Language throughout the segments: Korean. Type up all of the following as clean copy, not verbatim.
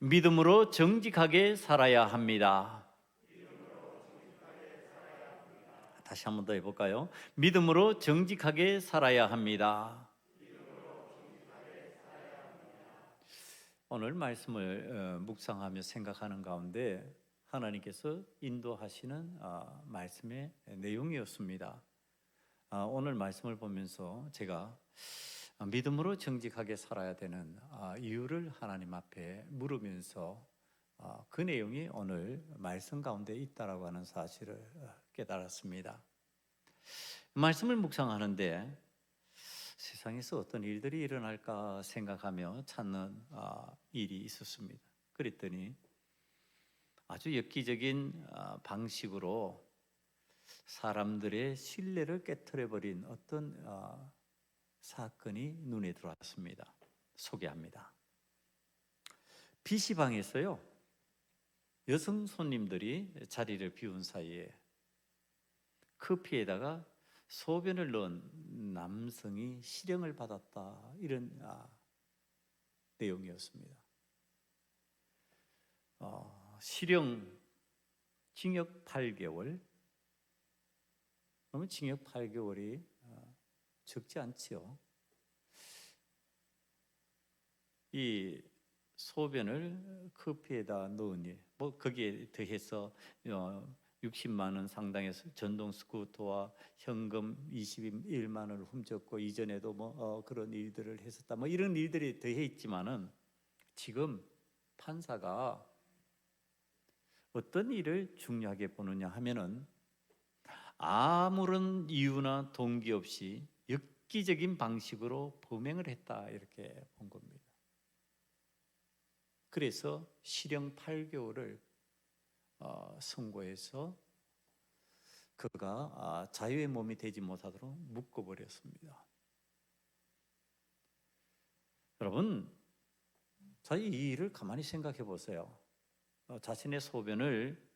믿음으로 정직하게 살아야 합니다. 다시 한 번 더 해볼까요? 믿음으로 정직하게 살아야 합니다. 오늘 말씀을 묵상하며 생각하는 가운데 하나님께서 인도하시는 말씀의 내용이었습니다. 오늘 말씀을 보면서 제가 믿음으로 정직하게 살아야 되는 이유를 하나님 앞에 물으면서 그 내용이 오늘 말씀 가운데 있다라고 하는 사실을 깨달았습니다. 말씀을 묵상하는데 세상에서 어떤 일들이 일어날까 생각하며 찾는 일이 있었습니다. 그랬더니 아주 엽기적인 방식으로 사람들의 신뢰를 깨트려버린 어떤 사건이 눈에 들어왔습니다. 소개합니다. PC방에서요, 여성 손님들이 자리를 비운 사이에 커피에다가 소변을 넣은 남성이 실형을 받았다, 이런 내용이었습니다. 실형, 징역 8개월. 그러면 징역 8개월이 적지 않지요. 이 소변을 커피에다 넣으니 거기에 더해서 60만 원 상당의 전동 스쿠터와 현금 21만 원을 훔쳤고 이전에도 그런 일들을 했었다, 이런 일들이 더해 있지만은 지금 판사가 어떤 일을 중요하게 보느냐 하면은 아무런 이유나 동기 없이 엽기적인 방식으로 범행을 했다, 이렇게 본 겁니다. 그래서 실형 8개월을 선고해서 그가 자유의 몸이 되지 못하도록 묶어버렸습니다. 여러분, 이 일을 가만히 생각해 보세요. 자신의 소변을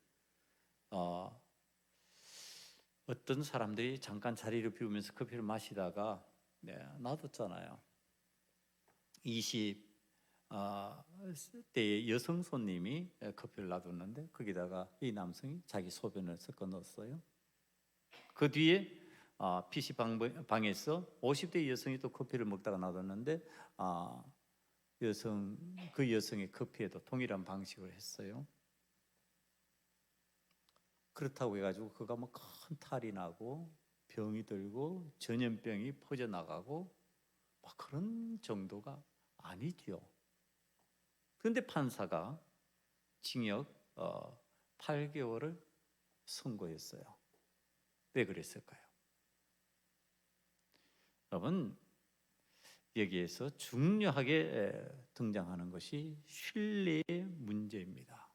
어떤 사람들이 잠깐 자리를 비우면서 커피를 마시다가 놔뒀잖아요. 20대의 여성 손님이 커피를 놔뒀는데 거기다가 이 남성이 자기 소변을 섞어 넣었어요. 그 뒤에 PC방에서 50대 여성이 또 커피를 먹다가 놔뒀는데 그 여성의 커피에도 동일한 방식을 했어요. 그렇다고 해가지고 그가 큰 탈이 나고 병이 들고 전염병이 퍼져나가고 그런 정도가 아니지요. 그런데 판사가 징역 8개월을 선고했어요. 왜 그랬을까요? 여러분, 여기에서 중요하게 등장하는 것이 신뢰의 문제입니다.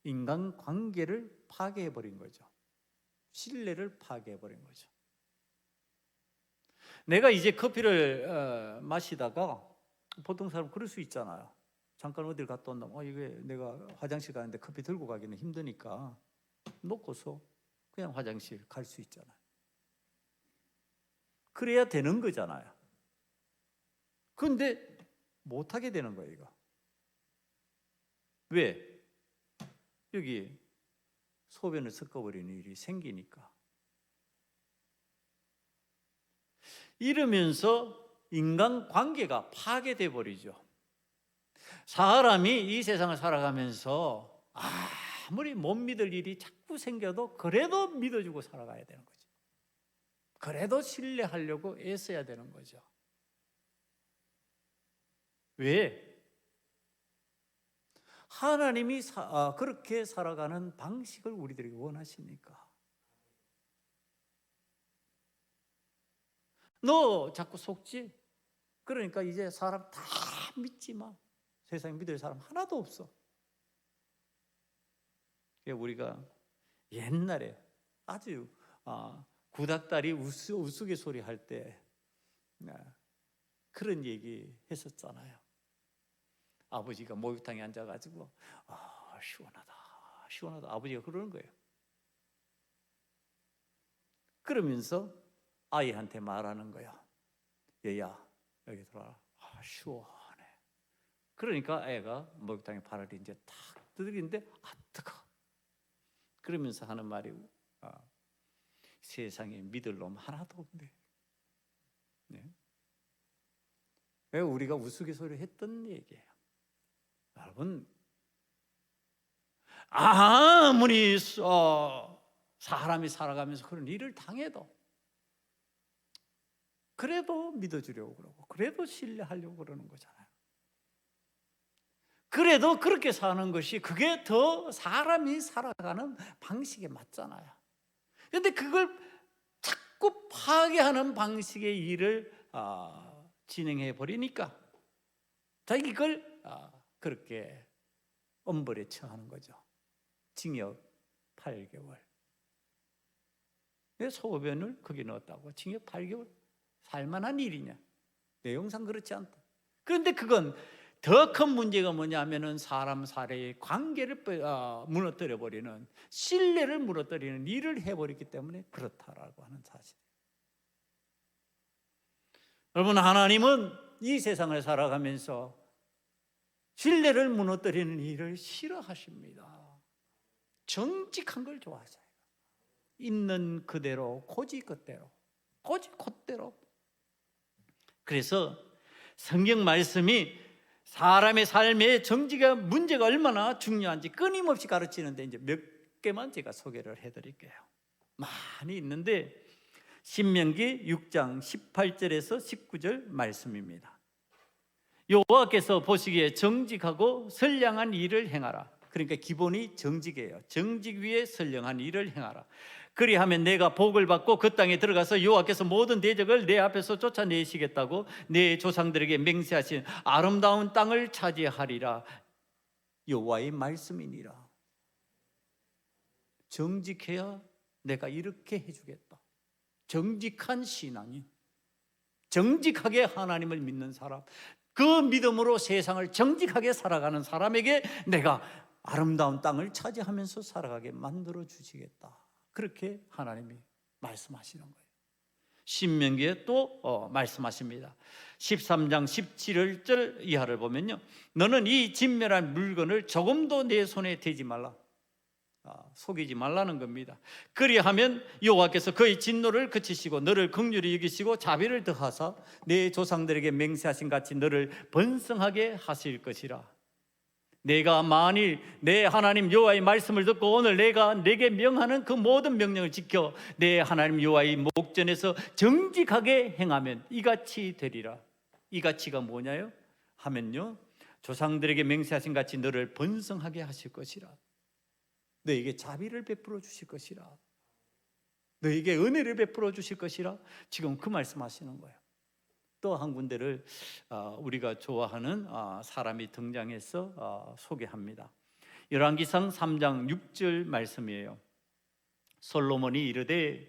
인간관계를 파괴해버린 거죠. 신뢰를 파괴해버린 거죠. 내가 이제 커피를 마시다가 보통 사람 그럴 수 있잖아요. 잠깐 어딜 갔다 온다. 이게 내가 화장실 가는데 커피 들고 가기는 힘드니까 놓고서 그냥 화장실 갈 수 있잖아요. 그래야 되는 거잖아요. 그런데 못하게 되는 거예요, 이거. 왜? 여기 소변을 섞어버리는 일이 생기니까. 이러면서 인간관계가 파괴돼 버리죠. 사람이 이 세상을 살아가면서 아무리 못 믿을 일이 자꾸 생겨도 그래도 믿어주고 살아가야 되는 거죠. 그래도 신뢰하려고 애써야 되는 거죠. 왜? 하나님이 그렇게 살아가는 방식을 우리들에게 원하십니까? 너 자꾸 속지? 그러니까 이제 사람 다 믿지 마. 세상에 믿을 사람 하나도 없어. 우리가 옛날에 아주 구닥다리 우스갯소리 할 때 그런 얘기 했었잖아요. 아버지가 목욕탕에 앉아가지고 시원하다 시원하다 아버지가 그러는 거예요. 그러면서 아이한테 말하는 거야. 얘야 여기 들어와. 시원해. 그러니까 애가 목욕탕에 발을 이제 탁 두드리는데 뜨거. 그러면서 하는 말이 세상에 믿을 놈 하나도 없네. 네. 왜 우리가 우스갯소리를 했던 얘기예요. 여러분, 아무리 사람이 살아가면서 그런 일을 당해도 그래도 믿어주려고 그러고 그래도 신뢰하려고 그러는 거잖아요. 그래도 그렇게 사는 것이 그게 더 사람이 살아가는 방식에 맞잖아요. 그런데 그걸 자꾸 파괴하는 방식의 일을 진행해 버리니까 자기 이걸 그렇게 엄벌에 처하는 거죠. 징역 8개월. 왜 소변을 거기 넣었다고 징역 8개월? 살만한 일이냐? 내용상 그렇지 않다. 그런데 그건 더 큰 문제가 뭐냐면은 사람 사이의 관계를 무너뜨려 버리는, 신뢰를 무너뜨리는 일을 해버렸기 때문에 그렇다라고 하는 사실이에요. 여러분, 하나님은 이 세상을 살아가면서 신뢰를 무너뜨리는 일을 싫어하십니다. 정직한 걸 좋아하세요. 있는 그대로, 고지 그대로, 고지 그대로. 그래서 성경 말씀이 사람의 삶의 정직의 문제가 얼마나 중요한지 끊임없이 가르치는데 이제 몇 개만 제가 소개를 해드릴게요. 많이 있는데 신명기 6장 18절에서 19절 말씀입니다. 여호와께서 보시기에 정직하고 선량한 일을 행하라. 그러니까 기본이 정직이에요. 정직 위에 선량한 일을 행하라. 그리하면 내가 복을 받고 그 땅에 들어가서 여호와께서 모든 대적을 내 앞에서 쫓아내시겠다고 내 조상들에게 맹세하신 아름다운 땅을 차지하리라. 여호와의 말씀이니라. 정직해야 내가 이렇게 해주겠다. 정직한 신앙인, 정직하게 하나님을 믿는 사람, 그 믿음으로 세상을 정직하게 살아가는 사람에게 내가 아름다운 땅을 차지하면서 살아가게 만들어 주시겠다. 그렇게 하나님이 말씀하시는 거예요. 신명기에 또 말씀하십니다. 13장 17절 이하를 보면요, 너는 이 진멸한 물건을 조금도 내 손에 대지 말라. 속이지 말라는 겁니다. 그리하면 여호와께서 그의 진노를 그치시고 너를 긍휼히 여기시고 자비를 더하사 내 조상들에게 맹세하신 같이 너를 번성하게 하실 것이라. 내가 만일 내 하나님 여호와의 말씀을 듣고 오늘 내가 내게 명하는 그 모든 명령을 지켜 내 하나님 여호와의 목전에서 정직하게 행하면 이같이 되리라. 이같이가 뭐냐요? 하면요, 조상들에게 맹세하신 같이 너를 번성하게 하실 것이라. 너에게 자비를 베풀어 주실 것이라. 너에게 은혜를 베풀어 주실 것이라. 지금 그 말씀하시는 거예요. 또 한 군데를 우리가 좋아하는 사람이 등장해서 소개합니다. 열왕기상 3장 6절 말씀이에요. 솔로몬이 이르되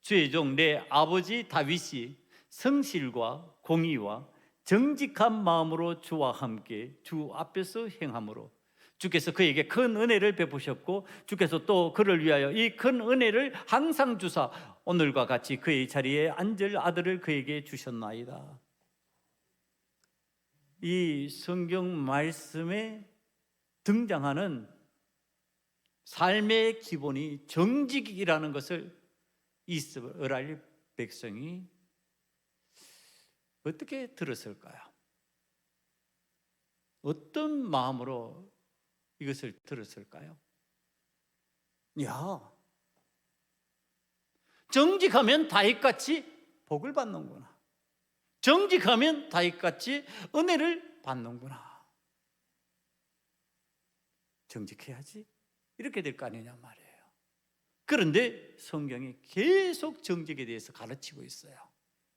주의 종 내 아버지 다윗이 성실과 공의와 정직한 마음으로 주와 함께 주 앞에서 행함으로 주께서 그에게 큰 은혜를 베푸셨고 주께서 또 그를 위하여 이 큰 은혜를 항상 주사 오늘과 같이 그의 자리에 앉을 아들을 그에게 주셨나이다. 이 성경 말씀에 등장하는 삶의 기본이 정직이라는 것을 이스라엘 백성이 어떻게 들었을까요? 어떤 마음으로 이것을 들었을까요? 야, 정직하면 다윗같이 복을 받는구나. 정직하면 다윗같이 은혜를 받는구나. 정직해야지. 이렇게 될 거 아니냐 말이에요. 그런데 성경이 계속 정직에 대해서 가르치고 있어요.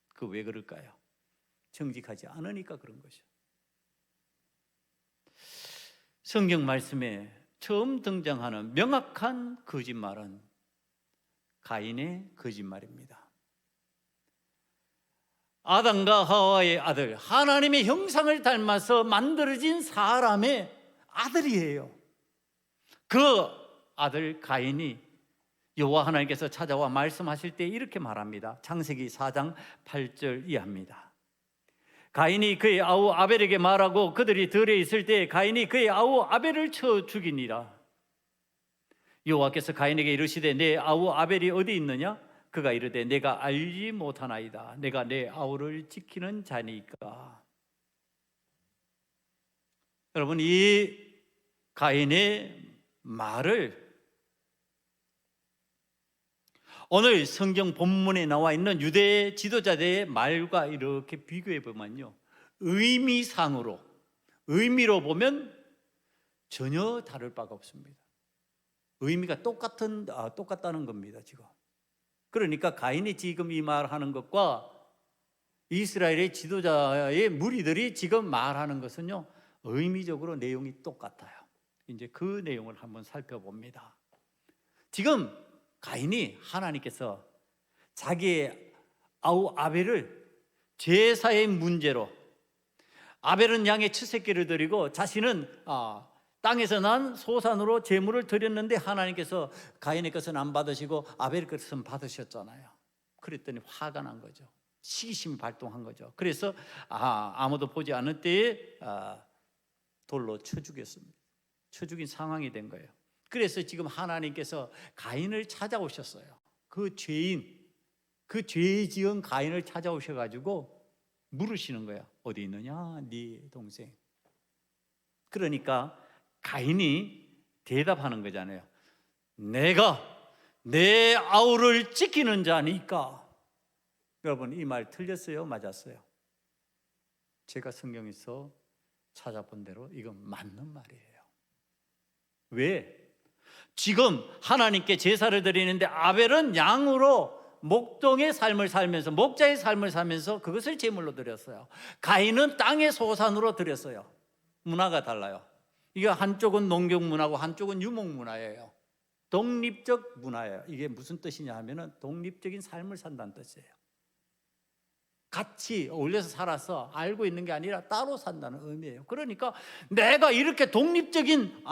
그 왜 그럴까요? 정직하지 않으니까 그런 것이죠. 성경 말씀에 처음 등장하는 명확한 거짓말은 가인의 거짓말입니다. 아담과 하와의 아들, 하나님의 형상을 닮아서 만들어진 사람의 아들이에요. 그 아들 가인이 여호와 하나님께서 찾아와 말씀하실 때 이렇게 말합니다. 창세기 4장 8절 이하입니다. 가인이 그의 아우 아벨에게 말하고 그들이 들에 있을 때 가인이 그의 아우 아벨을 쳐 죽이니라. 여호와께서 가인에게 이르시되 내 아우 아벨이 어디 있느냐? 그가 이르되 내가 알지 못하나이다. 내가 내 아우를 지키는 자니까. 여러분, 이 가인의 말을 오늘 성경 본문에 나와 있는 유대 지도자들의 말과 이렇게 비교해 보면요, 의미상으로, 의미로 보면 전혀 다를 바가 없습니다. 의미가 똑같다는 겁니다, 지금. 그러니까 가인이 지금 이 말하는 것과 이스라엘의 지도자의 무리들이 지금 말하는 것은요, 의미적으로 내용이 똑같아요. 이제 그 내용을 한번 살펴봅니다. 지금 가인이 하나님께서 자기의 아우 아벨을 제사의 문제로, 아벨은 양의 첫 새끼를 드리고 자신은 땅에서 난 소산으로 제물을 드렸는데 하나님께서 가인의 것은 안 받으시고 아벨의 것은 받으셨잖아요. 그랬더니 화가 난 거죠. 시기심이 발동한 거죠. 그래서 아무도 보지 않을 때에 돌로 쳐 죽였습니다. 쳐 죽인 상황이 된 거예요. 그래서 지금 하나님께서 가인을 찾아오셨어요. 그 죄인, 그 죄 지은 가인을 찾아오셔가지고 물으시는 거야. 어디 있느냐 네 동생. 그러니까 가인이 대답하는 거잖아요. 내가 내 아우를 지키는 자니까. 여러분, 이 말 틀렸어요? 맞았어요? 제가 성경에서 찾아본 대로 이건 맞는 말이에요. 왜? 지금 하나님께 제사를 드리는데 아벨은 양으로 목동의 삶을 살면서, 목자의 삶을 살면서 그것을 제물로 드렸어요. 가인은 땅의 소산으로 드렸어요. 문화가 달라요. 이게 한쪽은 농경 문화고 한쪽은 유목 문화예요. 독립적 문화예요. 이게 무슨 뜻이냐 하면은 독립적인 삶을 산다는 뜻이에요. 같이 어울려서 살아서 알고 있는 게 아니라 따로 산다는 의미예요. 그러니까 내가 이렇게 독립적인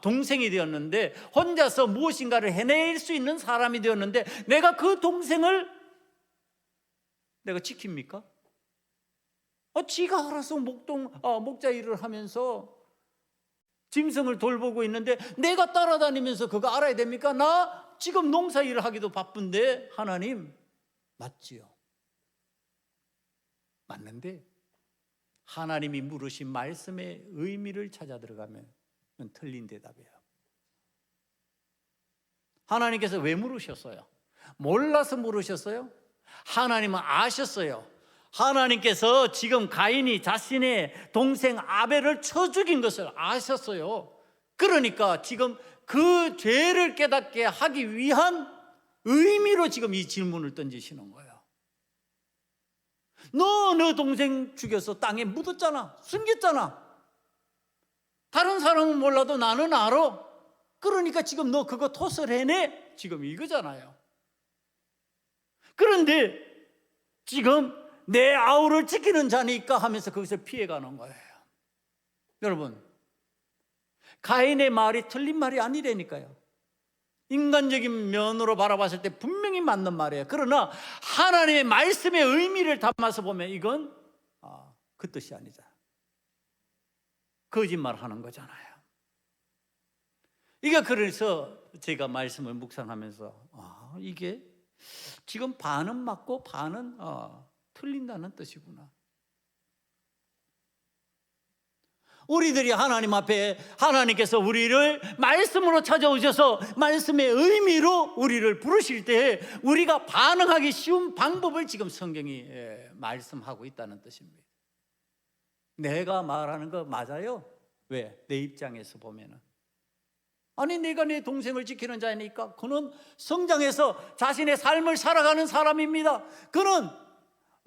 동생이 되었는데, 혼자서 무엇인가를 해낼 수 있는 사람이 되었는데, 내가 그 동생을 내가 지킵니까? 지가 알아서 목자 일을 하면서 짐승을 돌보고 있는데 내가 따라다니면서 그거 알아야 됩니까? 나 지금 농사 일을 하기도 바쁜데. 하나님, 맞지요? 맞는데 하나님이 물으신 말씀의 의미를 찾아 들어가면 틀린 대답이에요. 하나님께서 왜 물으셨어요? 몰라서 물으셨어요? 하나님은 아셨어요. 하나님께서 지금 가인이 자신의 동생 아벨을 쳐 죽인 것을 아셨어요. 그러니까 지금 그 죄를 깨닫게 하기 위한 의미로 지금 이 질문을 던지시는 거예요. 너 동생 죽여서 땅에 묻었잖아. 숨겼잖아. 다른 사람은 몰라도 나는 알아. 그러니까 지금 너 그거 토설해내? 지금 이거잖아요. 그런데 지금 내 아우를 지키는 자니까 하면서 거기서 피해가는 거예요. 여러분, 가인의 말이 틀린 말이 아니라니까요. 인간적인 면으로 바라봤을 때 분명히 맞는 말이에요. 그러나 하나님의 말씀의 의미를 담아서 보면 이건 그 뜻이 아니잖아요. 거짓말하는 거잖아요. 이게 그래서 제가 말씀을 묵상하면서 이게 지금 반은 맞고 반은 틀린다는 뜻이구나. 우리들이 하나님 앞에, 하나님께서 우리를 말씀으로 찾아오셔서 말씀의 의미로 우리를 부르실 때 우리가 반응하기 쉬운 방법을 지금 성경이 말씀하고 있다는 뜻입니다. 내가 말하는 거 맞아요? 왜? 내 입장에서 보면은, 아니 내가 내 동생을 지키는 자니까 그는 성장해서 자신의 삶을 살아가는 사람입니다. 그는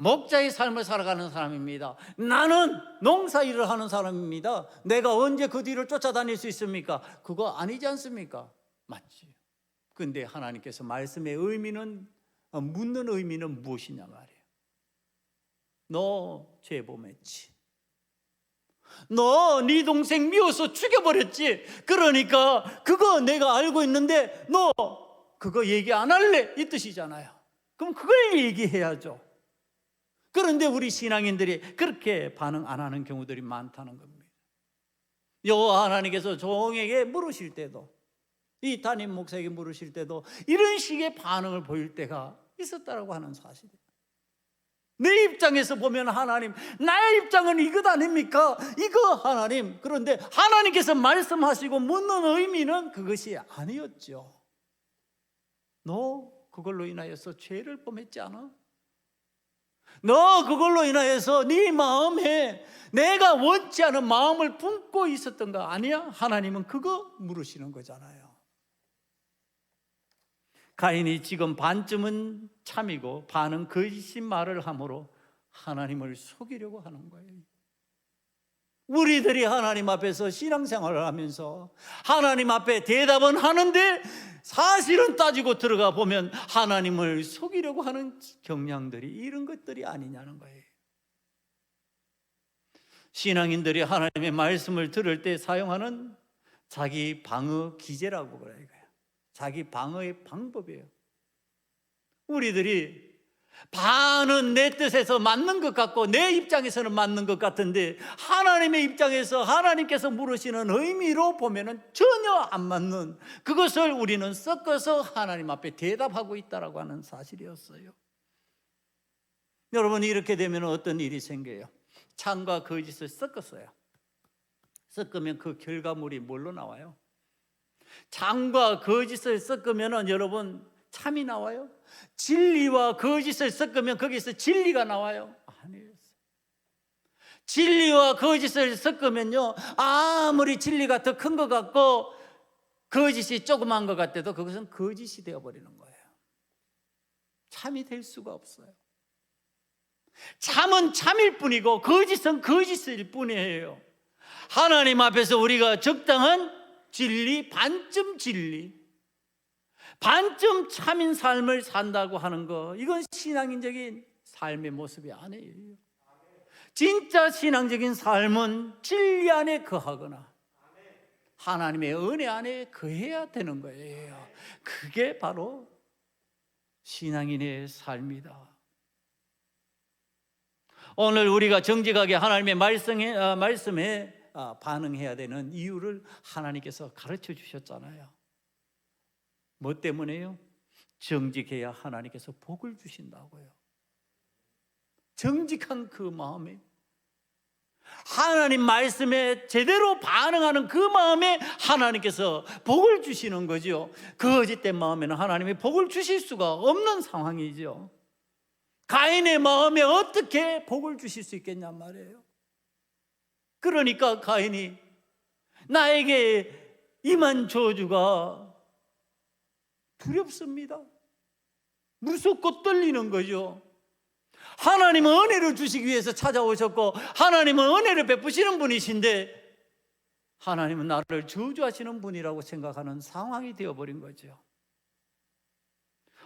목자의 삶을 살아가는 사람입니다. 나는 농사 일을 하는 사람입니다. 내가 언제 그 뒤를 쫓아다닐 수 있습니까? 그거 아니지 않습니까? 맞지. 근데 하나님께서 말씀의 의미는, 묻는 의미는 무엇이냐 말이에요. 너 죄 범했지. 너 네 동생 미워서 죽여버렸지. 그러니까 그거 내가 알고 있는데 너 그거 얘기 안 할래? 이 뜻이잖아요. 그럼 그걸 얘기해야죠. 그런데 우리 신앙인들이 그렇게 반응 안 하는 경우들이 많다는 겁니다. 여호와 하나님께서 종에게 물으실 때도, 이 담임 목사에게 물으실 때도 이런 식의 반응을 보일 때가 있었다라고 하는 사실이에요. 내 입장에서 보면 하나님, 나의 입장은 이것 아닙니까? 이거 하나님. 그런데 하나님께서 말씀하시고 묻는 의미는 그것이 아니었죠. 너 그걸로 인하여서 죄를 범했지 않아? 너 그걸로 인하여서 네 마음에 내가 원치 않은 마음을 품고 있었던 거 아니야? 하나님은 그거 물으시는 거잖아요. 가인이 지금 반쯤은 참이고 반은 거짓인 말을 함으로 하나님을 속이려고 하는 거예요. 우리들이 하나님 앞에서 신앙생활을 하면서 하나님 앞에 대답은 하는데 사실은 따지고 들어가 보면 하나님을 속이려고 하는 경향들이 이런 것들이 아니냐는 거예요. 신앙인들이 하나님의 말씀을 들을 때 사용하는 자기 방어 기제라고 그래요. 자기 방어의 방법이에요. 우리들이 반은 내 뜻에서 맞는 것 같고 내 입장에서는 맞는 것 같은데 하나님의 입장에서 하나님께서 물으시는 의미로 보면은 전혀 안 맞는 그것을 우리는 섞어서 하나님 앞에 대답하고 있다라고 하는 사실이었어요. 여러분, 이렇게 되면 어떤 일이 생겨요? 참과 거짓을 섞었어요. 섞으면 그 결과물이 뭘로 나와요? 참과 거짓을 섞으면 여러분 참이 나와요? 진리와 거짓을 섞으면 거기서 진리가 나와요? 아니에요. 진리와 거짓을 섞으면요, 아무리 진리가 더 큰 것 같고 거짓이 조그만 것 같아도 그것은 거짓이 되어버리는 거예요. 참이 될 수가 없어요. 참은 참일 뿐이고 거짓은 거짓일 뿐이에요. 하나님 앞에서 우리가 적당한 진리, 반쯤 진리, 반쯤 참인 삶을 산다고 하는 거, 이건 신앙인적인 삶의 모습이 아니에요. 진짜 신앙적인 삶은 진리 안에 거하거나 하나님의 은혜 안에 거해야 되는 거예요. 그게 바로 신앙인의 삶이다. 오늘 우리가 정직하게 하나님의 말씀에 반응해야 되는 이유를 하나님께서 가르쳐 주셨잖아요. 뭐 때문에요? 정직해야 하나님께서 복을 주신다고요. 정직한 그 마음에, 하나님 말씀에 제대로 반응하는 그 마음에 하나님께서 복을 주시는 거죠. 거짓된 마음에는 하나님이 복을 주실 수가 없는 상황이죠. 가인의 마음에 어떻게 복을 주실 수 있겠냔 말이에요. 그러니까 가인이 나에게 임한 저주가 두렵습니다. 무섭고 떨리는 거죠. 하나님은 은혜를 주시기 위해서 찾아오셨고 하나님은 은혜를 베푸시는 분이신데 하나님은 나를 저주하시는 분이라고 생각하는 상황이 되어버린 거죠.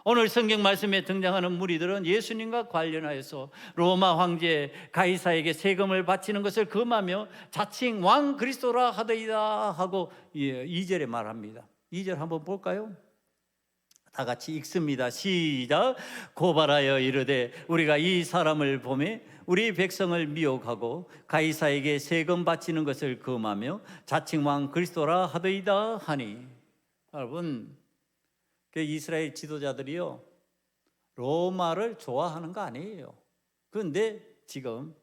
오늘 성경 말씀에 등장하는 무리들은 예수님과 관련하여서 로마 황제 가이사에게 세금을 바치는 것을 금하며 자칭 왕 그리스도라 하더이다 하고 2절에 말합니다. 2절 한번 볼까요? 다 같이 읽습니다. 시작. 고발하여 이르되 우리가 이 사람을 보매 우리 백성을 미혹하고 가이사에게 세금 바치는 것을 금하며 자칭 왕 그리스도라 하더이다 하니. 여러분, 그 이스라엘 지도자들이요, 로마를 좋아하는 거 아니에요. 그런데 지금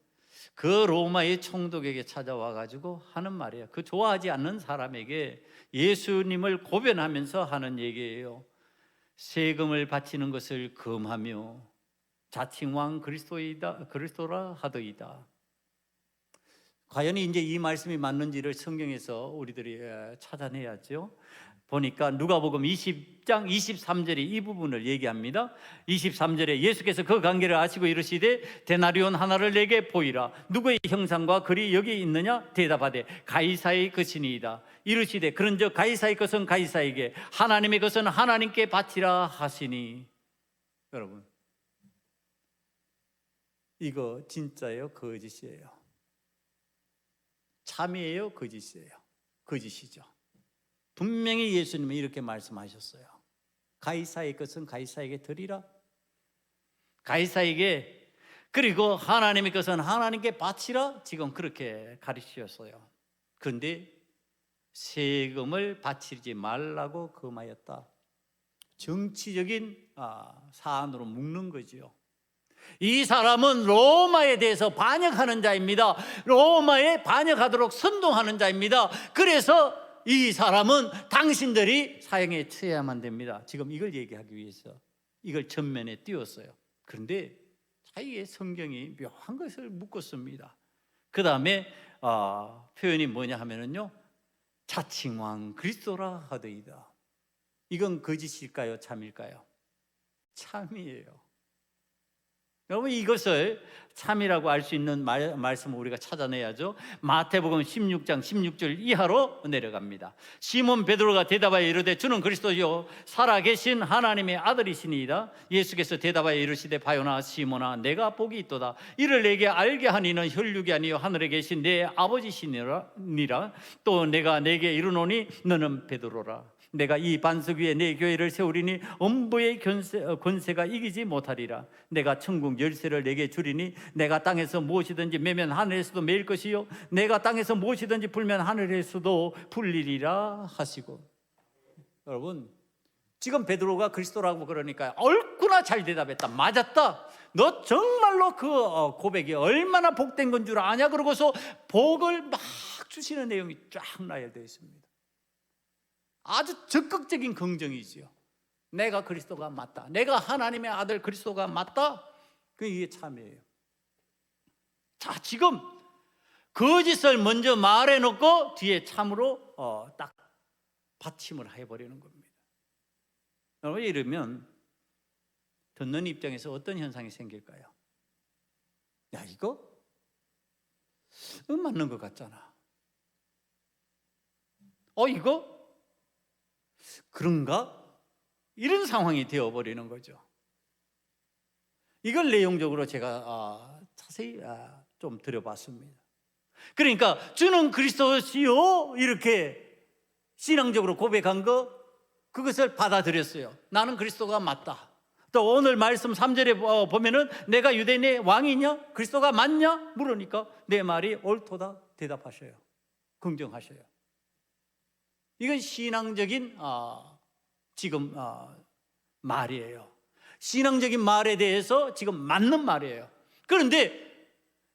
그 로마의 총독에게 찾아와 가지고 하는 말이에요. 그 좋아하지 않는 사람에게 예수님을 고변하면서 하는 얘기예요. 세금을 바치는 것을 금하며 자칭 왕 그리스도라 하더이다. 과연 이제 이 말씀이 맞는지를 성경에서 우리들이 찾아내야죠. 보니까 누가복음 20장 23절이 이 부분을 얘기합니다. 23절에 예수께서 그 관계를 아시고 이르시되 데나리온 하나를 내게 보이라. 누구의 형상과 글이 여기 있느냐? 대답하되 가이사의 것이니이다. 이르시되 그런즉 가이사의 것은 가이사에게 하나님의 것은 하나님께 바치라 하시니. 여러분, 이거 진짜예요? 거짓이에요? 참이에요? 거짓이에요? 거짓이죠. 분명히 예수님은 이렇게 말씀하셨어요. 가이사의 것은 가이사에게 드리라. 가이사에게 그리고 하나님의 것은 하나님께 바치라, 지금 그렇게 가르치셨어요. 그런데 세금을 바치지 말라고 금하였다. 정치적인 사안으로 묶는 거죠. 이 사람은 로마에 대해서 반역하는 자입니다. 로마에 반역하도록 선동하는 자입니다. 그래서 이 사람은 당신들이 사형에 처해야만 됩니다. 지금 이걸 얘기하기 위해서 이걸 전면에 띄웠어요. 그런데 자기의 성경이 묘한 것을 묶었습니다. 그 다음에 표현이 뭐냐 하면은요, 자칭왕 그리스도라 하더이다. 이건 거짓일까요? 참일까요? 참이에요. 여러분, 이것을 참이라고 알 수 있는 말씀을 우리가 찾아내야죠. 마태복음 16장 16절 이하로 내려갑니다. 시몬 베드로가 대답하여 이르되 주는 그리스도요 살아계신 하나님의 아들이시니이다. 예수께서 대답하여 이르시되 바요나 시몬아 내가 복이 있도다. 이를 내게 알게 하니는 혈육이 아니요 하늘에 계신 내 아버지시니라. 또 내가 내게 이르노니 너는 베드로라. 내가 이 반석 위에 내 교회를 세우리니 엄부의 권세가 이기지 못하리라. 내가 천국 열쇠를 내게 주리니 내가 땅에서 무엇이든지 매면 하늘에서도 매일 것이요 내가 땅에서 무엇이든지 풀면 하늘에서도 풀리리라 하시고. 여러분, 지금 베드로가 그리스도라고 그러니까 얼마나 잘 대답했다. 맞았다. 너 정말로 그 고백이 얼마나 복된 건 줄 아냐? 그러고서 복을 막 주시는 내용이 쫙 나열되어 있습니다. 아주 적극적인 긍정이지요. 내가 그리스도가 맞다. 내가 하나님의 아들 그리스도가 맞다. 이게 참이에요. 자, 지금 거짓을 먼저 말해놓고 뒤에 참으로 딱 받침을 해버리는 겁니다. 여러분, 이러면 듣는 입장에서 어떤 현상이 생길까요? 야, 이거 맞는 것 같잖아. 이거 그런가? 이런 상황이 되어버리는 거죠. 이걸 내용적으로 제가 자세히 좀 들여봤습니다. 그러니까 주는 그리스도시요 이렇게 신앙적으로 고백한 거, 그것을 받아들였어요. 나는 그리스도가 맞다. 또 오늘 말씀 3절에 보면은 내가 유대인의 왕이냐? 그리스도가 맞냐? 물으니까 내 말이 옳도다 대답하셔요. 긍정하셔요. 이건 신앙적인 지금 말이에요. 신앙적인 말에 대해서 지금 맞는 말이에요. 그런데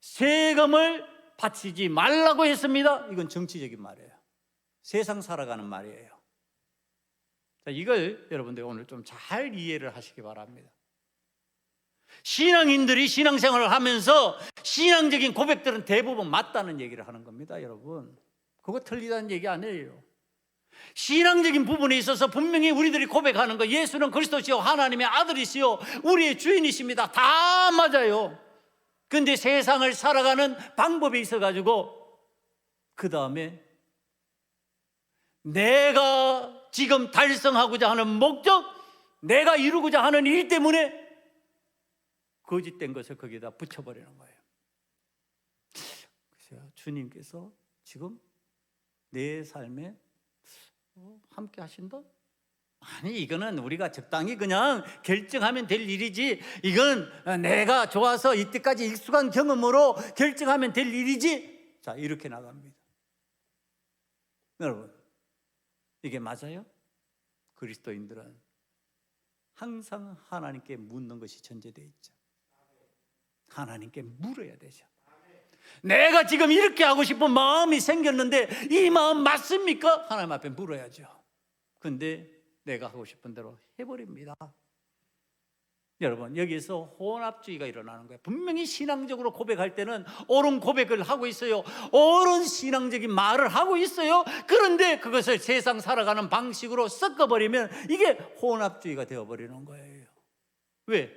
세금을 바치지 말라고 했습니다. 이건 정치적인 말이에요. 세상 살아가는 말이에요. 자, 이걸 여러분들 오늘 좀 잘 이해를 하시기 바랍니다. 신앙인들이 신앙생활을 하면서 신앙적인 고백들은 대부분 맞다는 얘기를 하는 겁니다. 여러분, 그거 틀리다는 얘기 아니에요. 신앙적인 부분에 있어서 분명히 우리들이 고백하는 거, 예수는 그리스도시요 하나님의 아들이시요 우리의 주인이십니다. 다 맞아요. 그런데 세상을 살아가는 방법이 있어가지고 그 다음에 내가 지금 달성하고자 하는 목적, 내가 이루고자 하는 일 때문에 거짓된 것을 거기다 붙여버리는 거예요. 그래서 주님께서 지금 내 삶에 함께 하신다? 아니, 이거는 우리가 적당히 그냥 결정하면 될 일이지, 이건 내가 좋아서 이때까지 익숙한 경험으로 결정하면 될 일이지. 자, 이렇게 나갑니다. 여러분, 이게 맞아요? 그리스도인들은 항상 하나님께 묻는 것이 전제되어 있죠. 하나님께 물어야 되죠. 내가 지금 이렇게 하고 싶은 마음이 생겼는데 이 마음 맞습니까? 하나님 앞에 물어야죠. 근데 내가 하고 싶은 대로 해버립니다. 여러분, 여기서 혼합주의가 일어나는 거예요. 분명히 신앙적으로 고백할 때는 옳은 고백을 하고 있어요. 옳은 신앙적인 말을 하고 있어요. 그런데 그것을 세상 살아가는 방식으로 섞어버리면 이게 혼합주의가 되어버리는 거예요. 왜?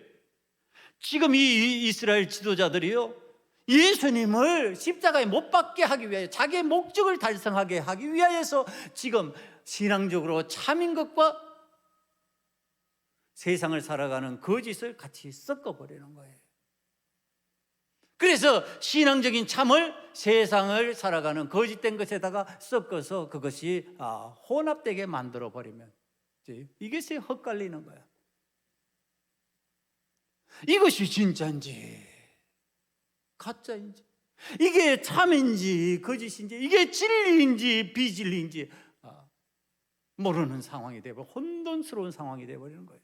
지금 이 이스라엘 지도자들이요, 예수님을 십자가에 못 박게 하기 위하여, 자기의 목적을 달성하게 하기 위하여서 지금 신앙적으로 참인 것과 세상을 살아가는 거짓을 같이 섞어버리는 거예요. 그래서 신앙적인 참을 세상을 살아가는 거짓된 것에다가 섞어서 그것이 혼합되게 만들어버리면 이것이 헛갈리는 거예요. 이것이 진짜인지 가짜인지, 이게 참인지 거짓인지, 이게 진리인지 비진리인지 모르는 상황이 되고 혼돈스러운 상황이 되어버리는 거예요.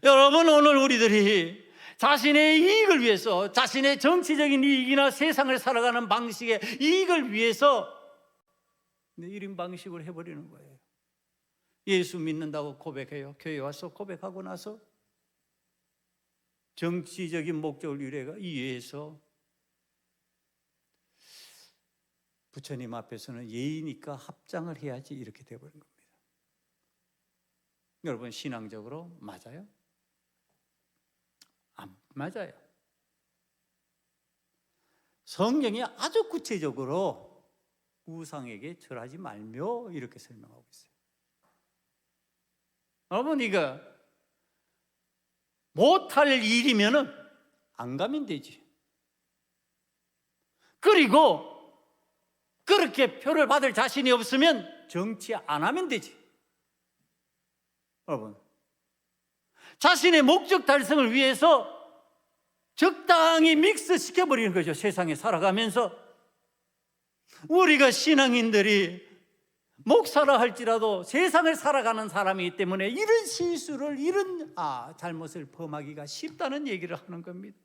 여러분, 오늘 우리들이 자신의 이익을 위해서, 자신의 정치적인 이익이나 세상을 살아가는 방식의 이익을 위해서 1인 방식을 해버리는 거예요. 예수 믿는다고 고백해요. 교회 와서 고백하고 나서 정치적인 목적을 위해서 부처님 앞에서는 예의니까 합장을 해야지, 이렇게 되어버린 겁니다. 여러분, 신앙적으로 맞아요? 안 맞아요. 성경이 아주 구체적으로 우상에게 절하지 말며 이렇게 설명하고 있어요. 여러분, 이거 못할 일이면은 안 가면 되지. 그리고 그렇게 표를 받을 자신이 없으면 정치 안 하면 되지. 여러분, 자신의 목적 달성을 위해서 적당히 믹스시켜버리는 거죠. 세상에 살아가면서 우리가 신앙인들이 목사라 할지라도 세상을 살아가는 사람이기 때문에 이런 실수를, 이런 잘못을 범하기가 쉽다는 얘기를 하는 겁니다.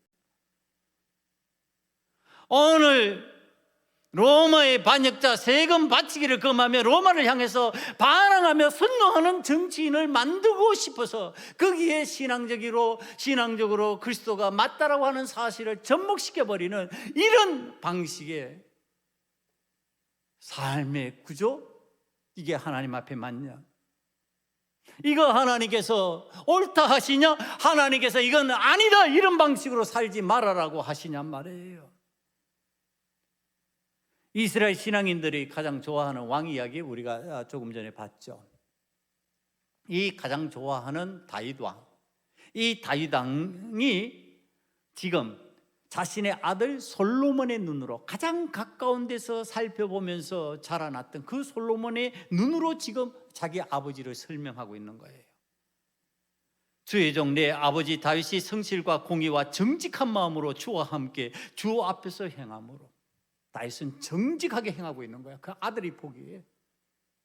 오늘 로마의 반역자, 세금 바치기를 금하며 로마를 향해서 반항하며 선동하는 정치인을 만들고 싶어서 거기에 신앙적으로 그리스도가 맞다라고 하는 사실을 접목시켜버리는 이런 방식의 삶의 구조, 이게 하나님 앞에 맞냐? 이거 하나님께서 옳다 하시냐? 하나님께서 이건 아니다, 이런 방식으로 살지 말아라고 하시냔 말이에요. 이스라엘 신앙인들이 가장 좋아하는 왕 이야기 우리가 조금 전에 봤죠. 이 가장 좋아하는 다윗 왕, 이 다윗 왕이 지금 자신의 아들 솔로몬의 눈으로 가장 가까운 데서 살펴보면서 자라났던 그 솔로몬의 눈으로 지금 자기 아버지를 설명하고 있는 거예요. 주의 종 내 아버지 다윗이 성실과 공의와 정직한 마음으로 주와 함께 주 앞에서 행함으로. 다윗은 정직하게 행하고 있는 거야. 그 아들이 보기에.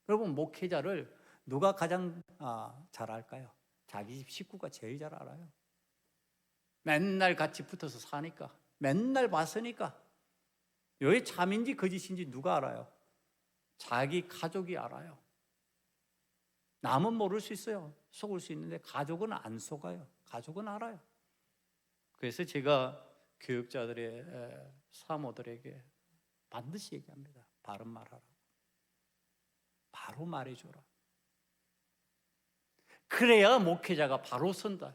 여러분, 목회자를 누가 가장 잘 알까요? 자기 집 식구가 제일 잘 알아요. 맨날 같이 붙어서 사니까, 맨날 봤으니까. 여기 참인지 거짓인지 누가 알아요? 자기 가족이 알아요. 남은 모를 수 있어요. 속을 수 있는데 가족은 안 속아요. 가족은 알아요. 그래서 제가 교육자들의 사모들에게 반드시 얘기합니다. 바른 말하라. 바로 말해줘라. 그래야 목회자가 바로 선다.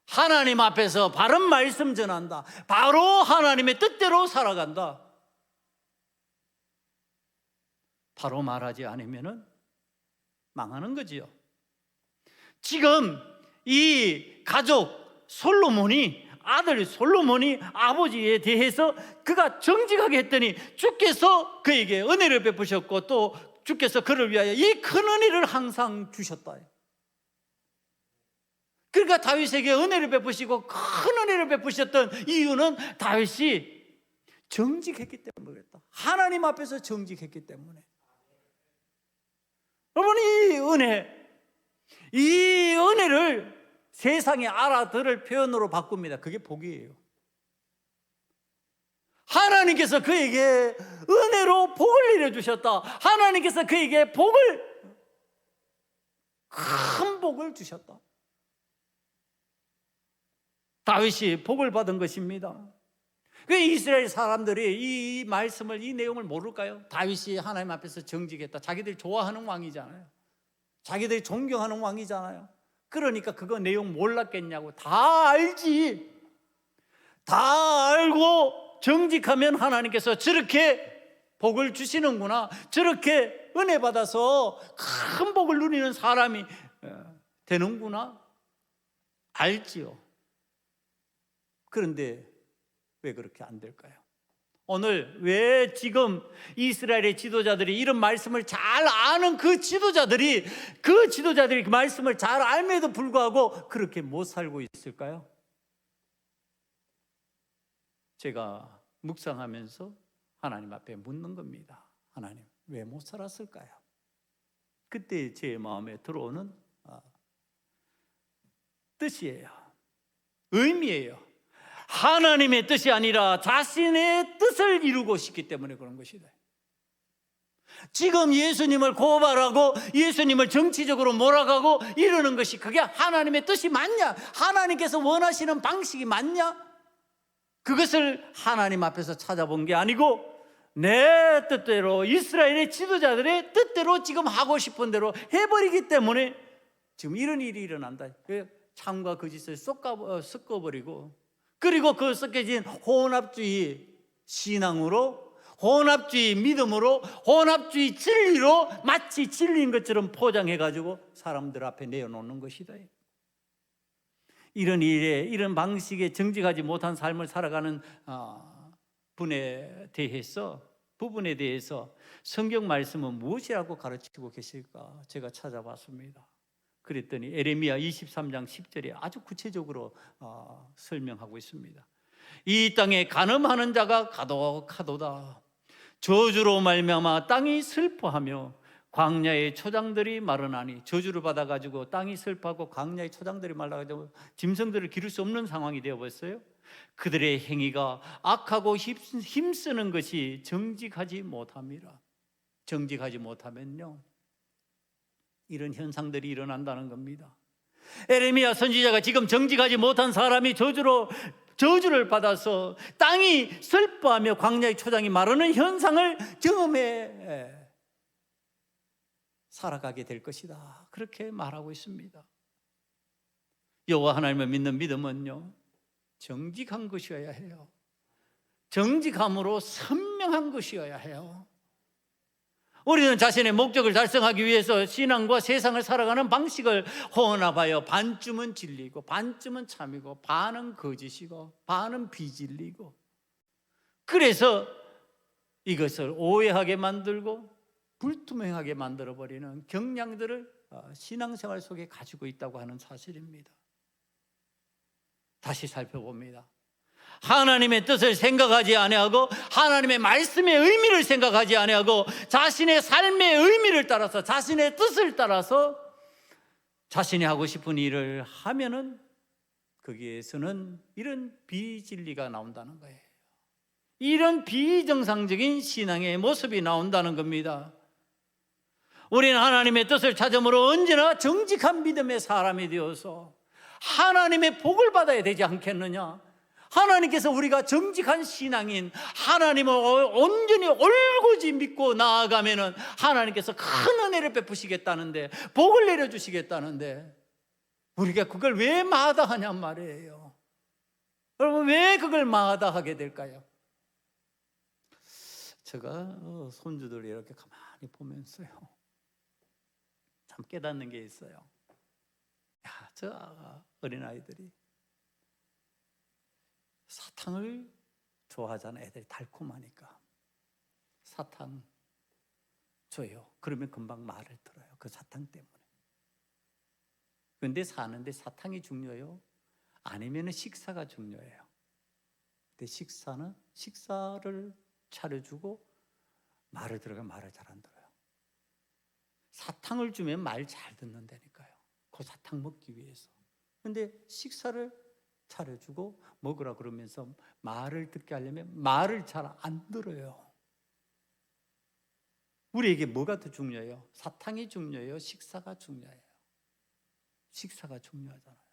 하나님 앞에서 바른 말씀 전한다. 바로 하나님의 뜻대로 살아간다. 바로 말하지 않으면 망하는 거지요. 지금 이 가족 솔로몬이, 아들 솔로몬이 아버지에 대해서 그가 정직하게 했더니 주께서 그에게 은혜를 베푸셨고 또 주께서 그를 위하여 이 큰 은혜를 항상 주셨다. 그러니까 다윗에게 은혜를 베푸시고 큰 은혜를 베푸셨던 이유는 다윗이 정직했기 때문이었다. 하나님 앞에서 정직했기 때문에. 여러분, 이 은혜를 세상에 알아들을 표현으로 바꿉니다. 그게 복이에요. 하나님께서 그에게 은혜로 복을 내려주셨다. 하나님께서 그에게 큰 복을 주셨다. 다윗이 복을 받은 것입니다. 왜 이스라엘 사람들이 이 말씀을, 이 내용을 모를까요? 다윗이 하나님 앞에서 정직했다. 자기들이 좋아하는 왕이잖아요. 자기들이 존경하는 왕이잖아요. 그러니까 그거 내용 몰랐겠냐고. 다 알지. 다 알고 정직하면 하나님께서 저렇게 복을 주시는구나, 저렇게 은혜 받아서 큰 복을 누리는 사람이 되는구나, 알지요. 그런데 왜 그렇게 안 될까요? 오늘 왜 지금 이스라엘의 지도자들이 이런 말씀을 잘 아는 그 지도자들이 그 말씀을 잘 알면에도 불구하고 그렇게 못 살고 있을까요? 제가 묵상하면서 하나님 앞에 묻는 겁니다. 하나님, 왜 못 살았을까요? 그때 제 마음에 들어오는 뜻이에요. 의미예요. 하나님의 뜻이 아니라 자신의 뜻을 이루고 싶기 때문에 그런 것이다. 지금 예수님을 고발하고 예수님을 정치적으로 몰아가고 이러는 것이 그게 하나님의 뜻이 맞냐? 하나님께서 원하시는 방식이 맞냐? 그것을 하나님 앞에서 찾아본 게 아니고 내 뜻대로, 이스라엘의 지도자들의 뜻대로 지금 하고 싶은 대로 해버리기 때문에 지금 이런 일이 일어난다. 참과 거짓을 섞어버리고, 그리고 그 섞여진 혼합주의 신앙으로, 혼합주의 믿음으로, 혼합주의 진리로 마치 진리인 것처럼 포장해가지고 사람들 앞에 내어놓는 것이다. 이런 일에, 이런 방식에 정직하지 못한 삶을 살아가는 부분에 대해서 성경 말씀은 무엇이라고 가르치고 계실까? 제가 찾아봤습니다. 그랬더니 에레미야 23장 10절에 아주 구체적으로 설명하고 있습니다. 이 땅에 간음하는 자가 가독하도다. 저주로 말미암아 땅이 슬퍼하며 광야의 초장들이 마르나니, 저주를 받아가지고 땅이 슬퍼하고 광야의 초장들이 말라가지고 짐승들을 기를 수 없는 상황이 되어버렸어요. 그들의 행위가 악하고 힘쓰는 것이 정직하지 못함이라. 정직하지 못하면요, 이런 현상들이 일어난다는 겁니다. 에레미야 선지자가 지금 정직하지 못한 사람이 저주를 받아서 땅이 슬퍼하며 광야의 초장이 마르는 현상을 경험해 살아가게 될 것이다, 그렇게 말하고 있습니다. 여호와 하나님을 믿는 믿음은요, 정직한 것이어야 해요. 정직함으로 선명한 것이어야 해요. 우리는 자신의 목적을 달성하기 위해서 신앙과 세상을 살아가는 방식을 혼합하여 반쯤은 진리고 반쯤은 참이고 반은 거짓이고 반은 비진리고, 그래서 이것을 오해하게 만들고 불투명하게 만들어버리는 경향들을 신앙생활 속에 가지고 있다고 하는 사실입니다. 다시 살펴봅니다. 하나님의 뜻을 생각하지 아니하고 하나님의 말씀의 의미를 생각하지 아니하고 자신의 삶의 의미를 따라서, 자신의 뜻을 따라서 자신이 하고 싶은 일을 하면은 거기에서는 이런 비진리가 나온다는 거예요. 이런 비정상적인 신앙의 모습이 나온다는 겁니다. 우리는 하나님의 뜻을 찾음으로 언제나 정직한 믿음의 사람이 되어서 하나님의 복을 받아야 되지 않겠느냐? 하나님께서 우리가 정직한 신앙인, 하나님을 온전히 올고지 믿고 나아가면은 하나님께서 큰 은혜를 베푸시겠다는데, 복을 내려주시겠다는데, 우리가 그걸 왜 마다하냔 말이에요. 여러분, 왜 그걸 마다하게 될까요? 제가 손주들 이렇게 가만히 보면서요, 참 깨닫는 게 있어요. 야, 저 어린아이들이 사탕을 좋아하잖아요. 애들이 달콤하니까 사탕 줘요. 그러면 금방 말을 들어요. 그 사탕 때문에. 그런데 사는데 사탕이 중요해요? 아니면 식사가 중요해요? 근데 식사를 차려주고 말을 들어가면 말을 잘 안 들어요. 사탕을 주면 말 잘 듣는다니까요. 그 사탕 먹기 위해서. 그런데 식사를 차려주고 먹으라 그러면서 말을 듣게 하려면 말을 잘 안 들어요. 우리에게 뭐가 더 중요해요? 사탕이 중요해요? 식사가 중요해요? 식사가 중요하잖아요.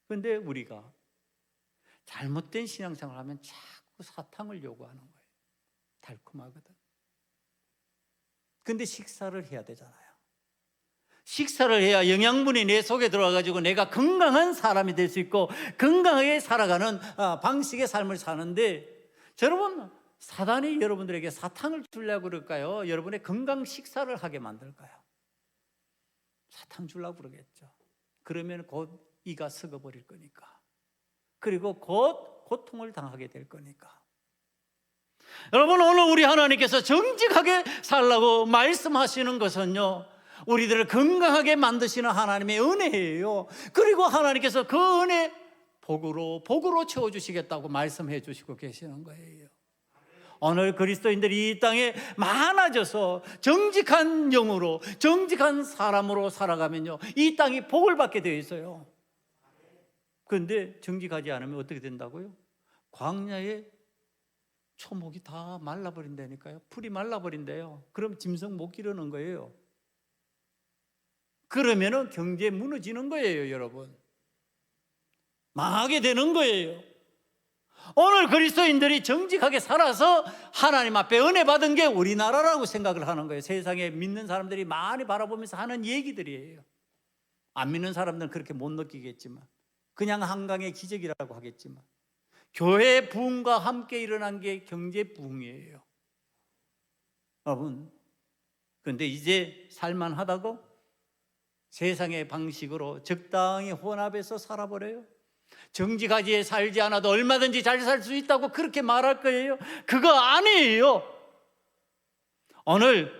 그런데 우리가 잘못된 신앙생활을 하면 자꾸 사탕을 요구하는 거예요. 달콤하거든. 근데 식사를 해야 되잖아요. 식사를 해야 영양분이 내 속에 들어와가지고 내가 건강한 사람이 될 수 있고 건강하게 살아가는 방식의 삶을 사는데, 여러분, 사단이 여러분들에게 사탕을 주려고 그럴까요? 여러분의 건강 식사를 하게 만들까요? 사탕 주려고 그러겠죠. 그러면 곧 이가 썩어버릴 거니까. 그리고 곧 고통을 당하게 될 거니까. 여러분, 오늘 우리 하나님께서 정직하게 살라고 말씀하시는 것은요, 우리들을 건강하게 만드시는 하나님의 은혜예요. 그리고 하나님께서 그 은혜 복으로 채워주시겠다고 말씀해 주시고 계시는 거예요. 오늘 그리스도인들이 이 땅에 많아져서 정직한 영으로, 정직한 사람으로 살아가면요, 이 땅이 복을 받게 되어 있어요. 그런데 정직하지 않으면 어떻게 된다고요? 광야에 초목이 다 말라버린다니까요. 풀이 말라버린대요. 그럼 짐승 못 기르는 거예요. 그러면은 경제 무너지는 거예요, 여러분. 망하게 되는 거예요. 오늘 그리스도인들이 정직하게 살아서 하나님 앞에 은혜 받은 게 우리나라라고 생각을 하는 거예요. 세상에 믿는 사람들이 많이 바라보면서 하는 얘기들이에요. 안 믿는 사람들은 그렇게 못 느끼겠지만, 그냥 한강의 기적이라고 하겠지만, 교회 부흥과 함께 일어난 게 경제 부흥이에요. 여러분, 그런데 이제 살만하다고 세상의 방식으로 적당히 혼합해서 살아버려요. 정직하게 살지 않아도 얼마든지 잘 살 수 있다고 그렇게 말할 거예요. 그거 아니에요. 오늘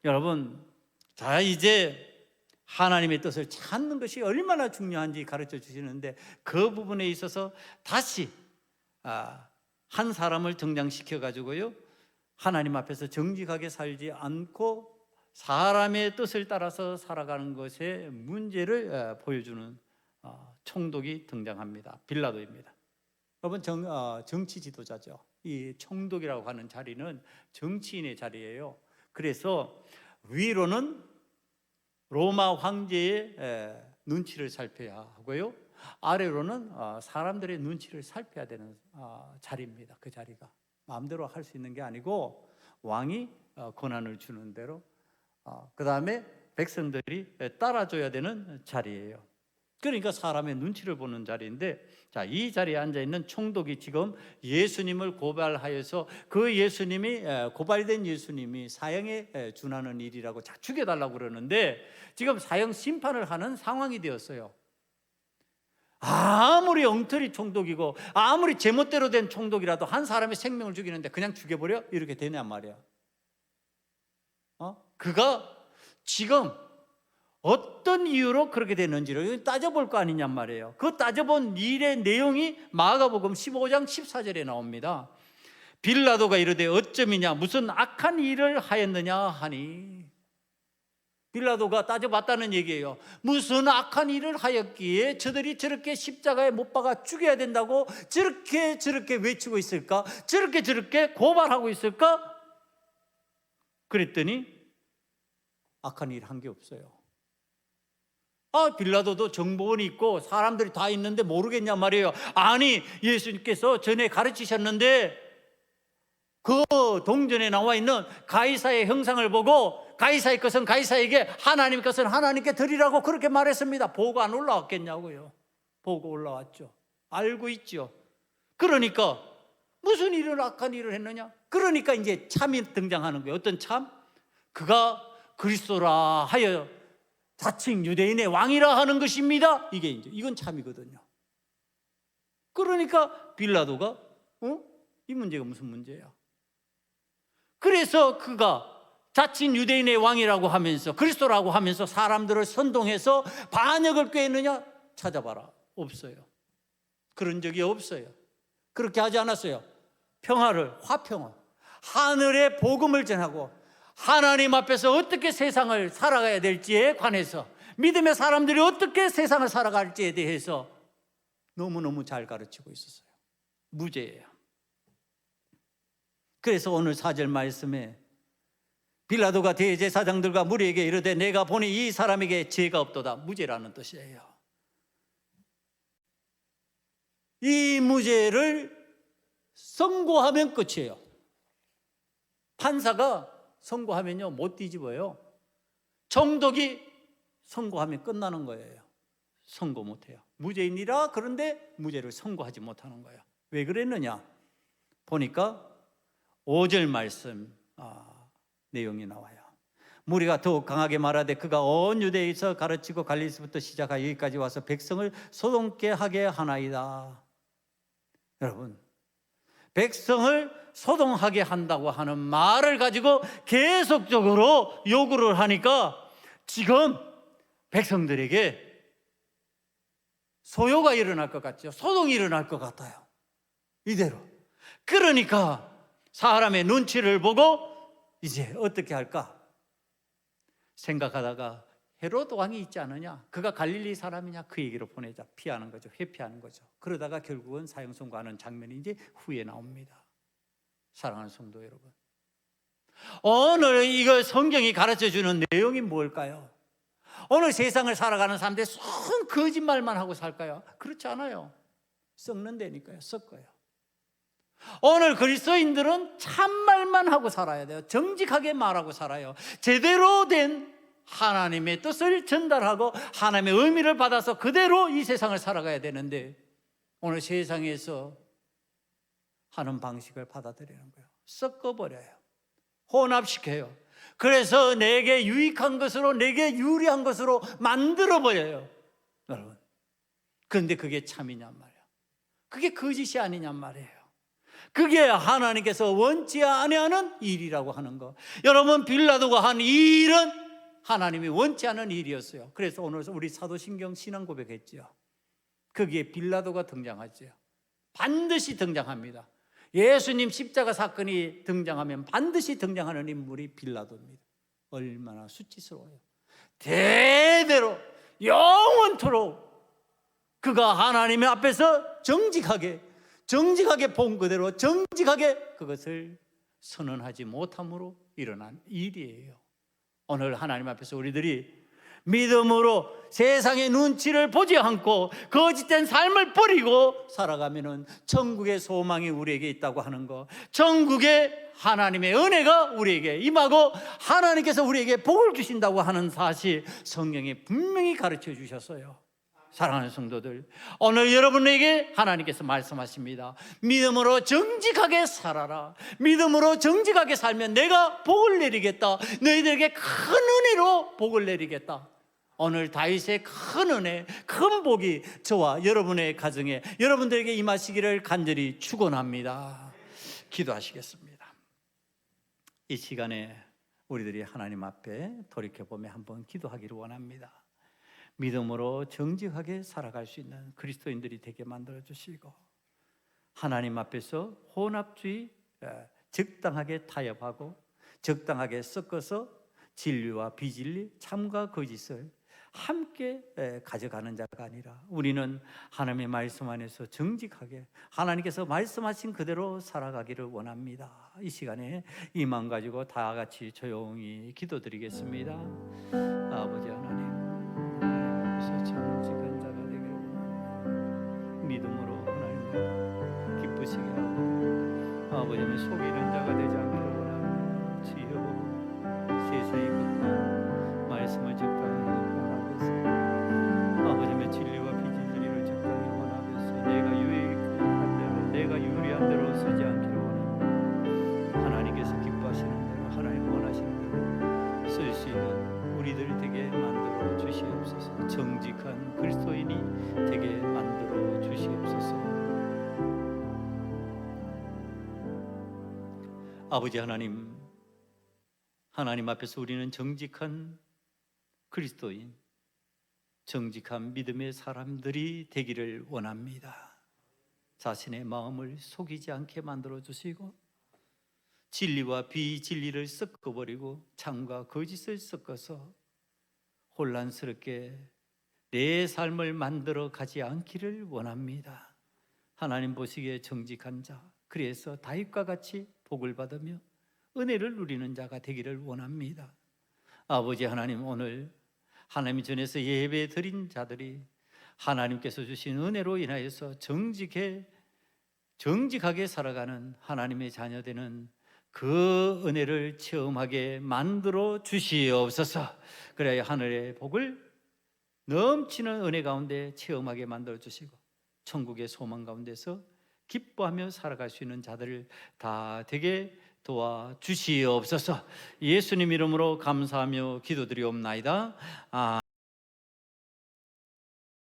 여러분, 자, 이제 하나님의 뜻을 찾는 것이 얼마나 중요한지 가르쳐 주시는데, 그 부분에 있어서 다시 한 사람을 등장시켜 가지고요, 하나님 앞에서 정직하게 살지 않고 사람의 뜻을 따라서 살아가는 것의 문제를 보여주는 총독이 등장합니다. 빌라도입니다. 여러분, 정치 지도자죠. 이 총독이라고 하는 자리는 정치인의 자리예요. 그래서 위로는 로마 황제의 눈치를 살펴야 하고요, 아래로는 사람들의 눈치를 살펴야 되는 자리입니다. 그 자리가 마음대로 할 수 있는 게 아니고 왕이 권한을 주는 대로, 그 다음에 백성들이 따라줘야 되는 자리예요. 그러니까 사람의 눈치를 보는 자리인데, 자, 이 자리에 앉아있는 총독이 지금 예수님을 고발하여서 그 예수님이, 고발된 예수님이 사형에 준하는 일이라고 죽여달라고 그러는데, 지금 사형 심판을 하는 상황이 되었어요. 아무리 엉터리 총독이고 아무리 제멋대로 된 총독이라도 한 사람의 생명을 죽이는데 그냥 죽여버려? 이렇게 되냐 말이야. 그가 지금 어떤 이유로 그렇게 됐는지를 따져볼 거 아니냔 말이에요. 그 따져본 일의 내용이 마가복음 15장 14절에 나옵니다. 빌라도가 이르되 어쩌미냐, 무슨 악한 일을 하였느냐 하니. 빌라도가 따져봤다는 얘기예요. 무슨 악한 일을 하였기에 저들이 저렇게 십자가에 못 박아 죽여야 된다고 저렇게 외치고 있을까? 저렇게 고발하고 있을까? 그랬더니 악한 일 한 게 없어요. 빌라도도 정보원이 있고 사람들이 다 있는데 모르겠냐 말이에요. 아니, 예수님께서 전에 가르치셨는데 그 동전에 나와 있는 가이사의 형상을 보고 가이사의 것은 가이사에게, 하나님의 것은 하나님께 드리라고 그렇게 말했습니다. 보고 안 올라왔겠냐고요. 보고 올라왔죠. 알고 있죠. 그러니까 무슨 일을, 악한 일을 했느냐? 그러니까 이제 참이 등장하는 거예요. 어떤 참? 그가 그리스도라 하여 자칭 유대인의 왕이라 하는 것입니다. 이건 참이거든요. 그러니까 빌라도가 이 문제가 무슨 문제야? 그래서 그가 자칭 유대인의 왕이라고 하면서, 그리스도라고 하면서 사람들을 선동해서 반역을 꾀했느냐? 찾아봐라. 없어요. 그런 적이 없어요. 그렇게 하지 않았어요. 화평을, 하늘의 복음을 전하고 하나님 앞에서 어떻게 세상을 살아가야 될지에 관해서, 믿음의 사람들이 어떻게 세상을 살아갈지에 대해서 너무너무 잘 가르치고 있었어요. 무죄예요. 그래서 오늘 4절 말씀에 빌라도가 대제사장들과 무리에게 이르되 내가 보니 이 사람에게 죄가 없도다. 무죄라는 뜻이에요. 이 무죄를 선고하면 끝이에요. 판사가 선고하면요 못 뒤집어요. 총독이 선고하면 끝나는 거예요. 선고 못해요. 무죄인이라 그런데 무죄를 선고하지 못하는 거예요. 왜 그랬느냐? 보니까 5절 말씀 내용이 나와요. 무리가 더욱 강하게 말하되 그가 온 유대에서 가르치고 갈릴리서부터 시작하여 여기까지 와서 백성을 소동케 하게 하나이다. 여러분, 백성을 소동하게 한다고 하는 말을 가지고 계속적으로 요구를 하니까 지금 백성들에게 소요가 일어날 것 같죠. 소동이 일어날 것 같아요. 이대로. 그러니까 사람의 눈치를 보고 이제 어떻게 할까 생각하다가 헤로드 왕이 있지 않느냐, 그가 갈릴리 사람이냐, 그 얘기로 보내자. 피하는 거죠. 회피하는 거죠. 그러다가 결국은 사형선고하는 장면이 이제 후에 나옵니다. 사랑하는 성도 여러분, 오늘 이거 성경이 가르쳐주는 내용이 뭘까요? 오늘 세상을 살아가는 사람들이 сон 거짓말만 하고 살까요? 그렇지 않아요. 썩는 데니까요. 썩어요. 오늘 그리스도인들은 참말만 하고 살아야 돼요. 정직하게 말하고 살아요. 제대로 된 하나님의 뜻을 전달하고 하나님의 의미를 받아서 그대로 이 세상을 살아가야 되는데, 오늘 세상에서 하는 방식을 받아들이는 거예요. 섞어버려요. 혼합시켜요. 그래서 내게 유익한 것으로, 내게 유리한 것으로 만들어버려요. 여러분, 그런데 그게 참이냔 말이에요. 그게 거짓이 아니냔 말이에요. 그게 하나님께서 원치 아니하는 일이라고 하는 거. 여러분, 빌라도가 한 이 일은 하나님이 원치 않은 일이었어요. 그래서 오늘 우리 사도신경 신앙 고백했죠. 거기에 빌라도가 등장하죠. 반드시 등장합니다. 예수님 십자가 사건이 등장하면 반드시 등장하는 인물이 빌라도입니다. 얼마나 수치스러워요. 대대로 영원토록 그가 하나님의 앞에서 정직하게 본 그대로 정직하게 그것을 선언하지 못함으로 일어난 일이에요. 오늘 하나님 앞에서 우리들이 믿음으로 세상의 눈치를 보지 않고 거짓된 삶을 버리고 살아가면은 천국의 소망이 우리에게 있다고 하는 거, 천국의 하나님의 은혜가 우리에게 임하고 하나님께서 우리에게 복을 주신다고 하는 사실 성경에 분명히 가르쳐 주셨어요. 사랑하는 성도들, 오늘 여러분에게 하나님께서 말씀하십니다. 믿음으로 정직하게 살아라. 믿음으로 정직하게 살면 내가 복을 내리겠다. 너희들에게 큰 은혜로 복을 내리겠다. 오늘 다윗의 큰 은혜, 큰 복이 저와 여러분의 가정에, 여러분들에게 임하시기를 간절히 축원합니다. 기도하시겠습니다. 이 시간에 우리들이 하나님 앞에 돌이켜보며 한번 기도하기를 원합니다. 믿음으로 정직하게 살아갈 수 있는 그리스도인들이 되게 만들어 주시고, 하나님 앞에서 혼합주의, 적당하게 타협하고 적당하게 섞어서 진리와 비진리, 참과 거짓을 함께 가져가는 자가 아니라 우리는 하나님의 말씀 안에서 정직하게 하나님께서 말씀하신 그대로 살아가기를 원합니다. 이 시간에 이 마음 가지고 다 같이 조용히 기도드리겠습니다. 아버지 하나님, 정직한 자가 되기를 원합니다. 믿음으로 하나님을 기쁘시게 하고 아버지의 속이는 자가 되지 않기를 원합니다. 주여, 세상의 것과 말씀을 적당히 원하겠습니다. 아버지의 진리와 비진리를 적당히 원하겠어. 내가 유익한 대로, 내가 유리한 대로 쓰지 않기를 원합니다. 하나님께서 기뻐하시는 대로, 하나님 원하시는 대로 쓸 수 있는 우리들 되게 만들어 주시옵소서. 정직한 그리스도인이 되게 만들어 주시옵소서. 아버지 하나님, 하나님 앞에서 우리는 정직한 그리스도인, 정직한 믿음의 사람들이 되기를 원합니다. 자신의 마음을 속이지 않게 만들어 주시고 진리와 비진리를 섞어버리고 참과 거짓을 섞어서 혼란스럽게 내 삶을 만들어 가지 않기를 원합니다. 하나님 보시기에 정직한 자, 그래서 다윗과 같이 복을 받으며 은혜를 누리는 자가 되기를 원합니다. 아버지 하나님, 오늘 하나님 전에서 예배 드린 자들이 하나님께서 주신 은혜로 인하여서 정직하게 살아가는 하나님의 자녀되는 그 은혜를 체험하게 만들어 주시옵소서. 그래야 하늘의 복을 넘치는 은혜 가운데 체험하게 만들어 주시고 천국의 소망 가운데서 기뻐하며 살아갈 수 있는 자들을 다 되게 도와주시옵소서. 예수님 이름으로 감사하며 기도드리옵나이다.